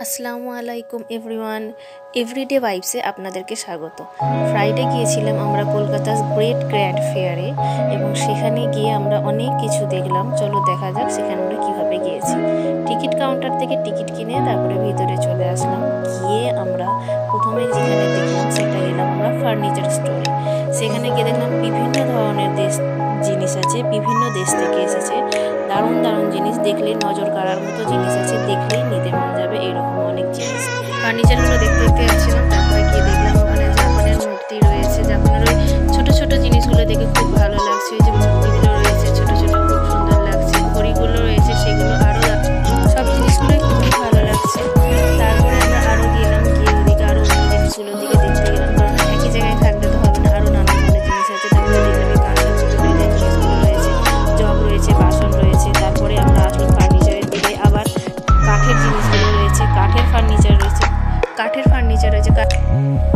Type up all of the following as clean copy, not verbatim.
আসসালামু আলাইকুম everyone, everyday ভাইবসে আপনাদেরকে স্বাগত। ফ্রাইডে গিয়েছিলাম আমরা কলকাতার গ্রেট গ্র্যান্ড ফেয়ারে এবং সেখানে গিয়ে আমরা অনেক কিছু দেখলাম। চলো দেখা যাক সেখানে আমরা কীভাবে গিয়েছি। টিকিট কাউন্টার থেকে টিকিট কিনে তারপরে ভিতরে চলে আসলাম। গিয়ে আমরা প্রথমে যেখানে দেখলাম সেটা গেলাম আমরা ফার্নিচার স্টোরে। সেখানে গিয়ে দেখলাম বিভিন্ন ধরনের জিনিস আছে, বিভিন্ন দেশ থেকে এসেছে। দারুণ দারুণ জিনিস, দেখলে নজর কাড়ার মতো জিনিস আছে, দেখলেই নিতে মন যাবে এরকম অনেক জিনিস। ফার্নিচারগুলো দেখতে দেখতে যাচ্ছিলাম, তারপরে গিয়ে দেখলাম ওখানে জাপানের মূর্তি রয়েছে। জাপানের ওই ছোটো ছোটো জিনিসগুলো দেখে খুব ভালো লাগছে। ওই যে মূর্তিগুলো রয়েছে ছোটো ছোটো, খুব সুন্দর লাগছে। ঘড়িগুলো রয়েছে, সেগুলো আরও সব জিনিসগুলোই খুবই ভালো লাগছে। তারপরে আমরা আরও গেলাম, গিয়ে ওদিকে আরও অন্য জিনিসগুলোর দিকে দেখতে গেলাম, কারণ একই জায়গায় থাকলে তো হবে না, আরও নানা ধরনের জিনিস আছে। তারপরে দেখলাম এই কাঁচা পুতুলের জিনিসগুলো রয়েছে, জগ রয়েছে, বাসন রয়েছে। তারপরে আমরা আসলাম ফার্নিচারের দিকে, আবার কাঠের জিনিসগুলো রয়েছে, কাঠের ফার্নিচার রয়েছে।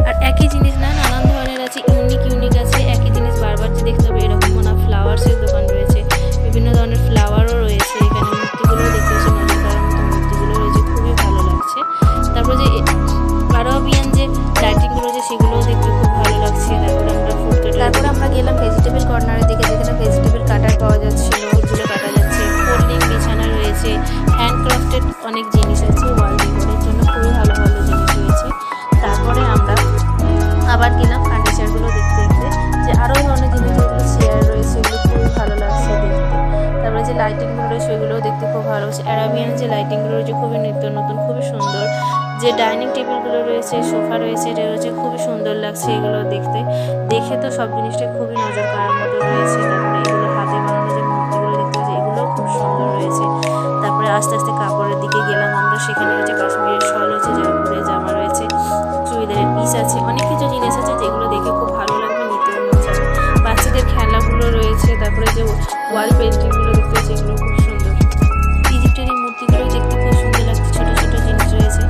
আর একই জিনিস না, নানান ধরনের আছে, ইউনিক আছে। একই জিনিস বারবার যে দেখতে হবে এরকম না। ফ্লাওয়ার্সের দোকান রয়েছে, বিভিন্ন ধরনের ফ্লাওয়ারও রয়েছে। এখানে মূর্তিগুলো দেখতে হচ্ছে, নজর করার মতো মূর্তিগুলো রয়েছে, খুবই ভালো লাগছে। তারপরে যে আরবিয়ান যে লাইটিংগুলো রয়েছে সেগুলোও দেখতে খুব ভালো লাগছে। তারপরে আমরা গেলাম ভেজিটেবল কর্নারের দিকে, যেখানে ভেজিটেবল কাটার পাওয়া যাচ্ছিল, ওগুলো কাটা যাচ্ছে। ফোল্ডিং বিছানা রয়েছে, হ্যান্ডক্রাফটেড অনেক জিনিস আছে, ওয়াল ডেকোরের জন্য খুবই ভালো ভালো জিনিস রয়েছে। তারপরে আমরা আবার গেলাম ফার্নিচারগুলো দেখতে দেখতে, যে আরও ধরনের জিনিস, যেগুলো চেয়ার রয়েছে, এগুলো খুবই ভালো লাগছে দেখতে। তারপরে যে লাইটিংগুলো রয়েছে সেগুলোও দেখতে খুব ভালো লাগছে। আরবিয়ান যে লাইটিংগুলো রয়েছে খুবই নিত্য নতুন, খুবই সুন্দর। যে ডাইনিং টেবিলগুলো রয়েছে, সোফা রয়েছে, এটা রয়েছে, খুবই সুন্দর লাগছে এগুলো দেখতে। দেখে তো সব জিনিসটা খুবই নজর কাড়ার মতো রয়েছে। তারপরে এগুলো হাতে বানানো যে মূর্তিগুলো দেখতে হচ্ছে, এগুলোও খুব সুন্দর রয়েছে। তারপরে আস্তে আস্তে কাপড়ের দিকে গেলাম আমরা, সেখানে হচ্ছে কাশ্মীরের শল হচ্ছে, জয়পুরের জামা রয়েছে, চুড়িদারের পিস আছে, অনেক কিছু জিনিস আছে যেগুলো দেখে খুব ভালো লাগবে, নিতেও মন যাবে। বাচ্চাদের খেলনাগুলো রয়েছে। তারপরে যে ওয়াল পেন্টিংগুলো দেখতে হচ্ছে, এগুলো খুব সুন্দর। ইজিপ্টের এই মূর্তিগুলো দেখতে খুব সুন্দর লাগছে, ছোটো ছোটো জিনিস রয়েছে,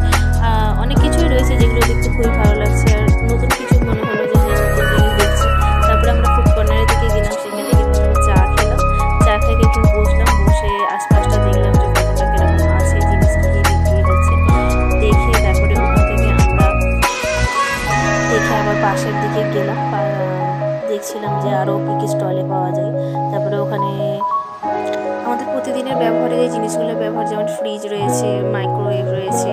অনেক কিছুই রয়েছে যেগুলো দেখতে খুবই ভালো লাগছে। আর নতুন কিছু মনে হলো যে নতুন জিনিস দেখছি। তারপরে আমরা ফুড কর্নারের দিকে গেলাম, সেখানে গিয়ে চা খেলাম। চা খেয়ে একটু বসলাম, বসে আশপাশটা দেখলাম যে কতটা কিরকম আছে, জিনিস কী বিক্রি হচ্ছে দেখে। তারপরে ওখান থেকে আমরা দেখে আবার পাশের দিকে গেলাম, দেখছিলাম যে আরও কী কী স্টলে পাওয়া যায়। তারপরে ওখানে আমাদের প্রতিদিনের ব্যবহারের এই জিনিসগুলো ব্যবহার, যেমন ফ্রিজ রয়েছে, মাইক্রোওয়েভ রয়েছে।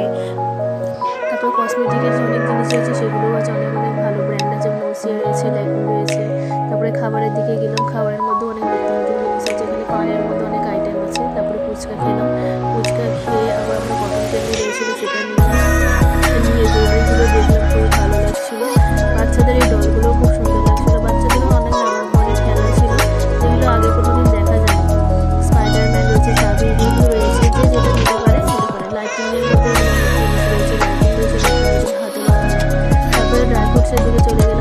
তারপর কসমেটিকের যে অনেক জিনিস রয়েছে সেগুলোও আছে, অনেক অনেক ভালো ব্র্যান্ড আছে, মৌসিয়া রয়েছে, ল্যাকমি রয়েছে। তারপরে খাবারের দিকে গেলাম, খাবারের মধ্যে অনেক নতুন নতুন জিনিস আছে, এখানে পানের মধ্যে অনেক আইটেম আছে। তারপরে ফুচকা খেলাম, ফুচকা খেয়ে আবার আমরা কটন ক্যান্ডি রয়েছিল সেটা নিয়ে জুয়েলারিগুলো দেখলাম, খুবই ভালো লাগছিলো। বাচ্চাদের এই ডলগুলোও খুব সুন্দর লাগছিলো, বাচ্চাদেরও অনেক নানান ধরনের খেলা ছিল যেগুলো আগে কোনোদিন দেখা যায়। স্পাইডারম্যান রয়েছে, চাবি রিং রয়েছে, যে যেটা নিতে পারে নিতে পারে। লাইটিংয়ের মধ্যে অনেক জিনিস রয়েছে, লাইটিং রয়েছে, হাতে বানানো। তারপরে ড্রাই ফ্রুটসের দিকে চলে গেলাম,